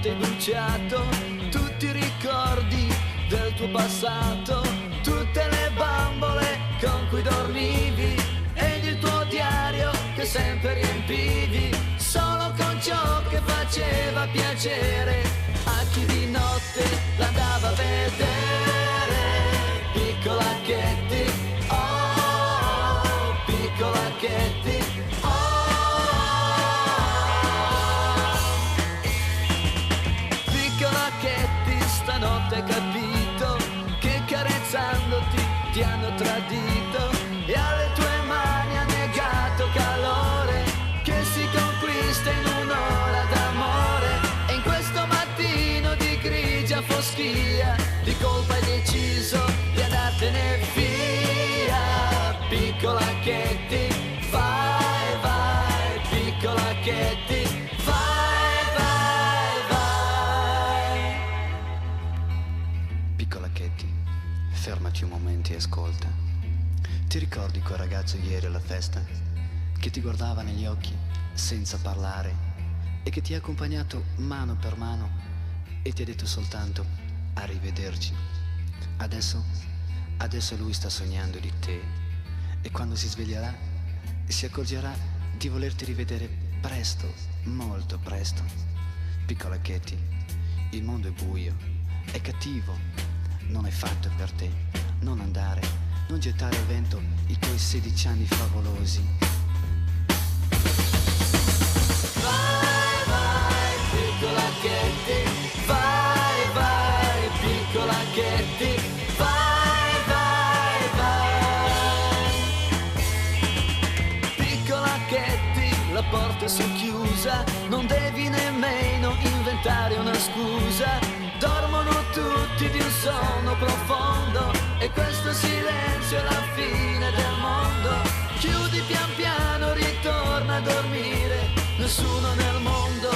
notte bruciato tutti i ricordi del tuo passato, tutte le bambole con cui dormivi ed il tuo diario che sempre riempivi solo con ciò che faceva piacere a chi di notte l'andava a vedere. Piccola Katie, oh, piccola Katie, piccola Katie, stanotte hai capito che carezzandoti ti hanno tradito e alle tue mani ha negato calore che si conquista in un'ora d'amore. E in questo mattino di grigia foschia di colpa hai deciso di andartene via. Piccola Katie, vai, vai, piccola Katie, vai, vai, vai. Piccola Katie, fermati un momento e ascolta. Ti ricordi quel ragazzo ieri alla festa che ti guardava negli occhi senza parlare e che ti ha accompagnato mano per mano e ti ha detto soltanto arrivederci? Adesso lui sta sognando di te e quando si sveglierà si accorgerà di volerti rivedere presto, molto presto. Piccola Katie, il mondo è buio, è cattivo, non è fatto per te. Non andare, non gettare al vento i tuoi 16 anni favolosi. Vai, vai, piccola Katie, vai, vai, piccola Katie, vai, vai, vai. Piccola Katie, la porta è socchiusa, non devi nemmeno inventare una scusa. Dormono tutti di un sonno profondo e questo silenzio è la fine del mondo. Chiudi pian piano, ritorna a dormire, nessuno nel mondo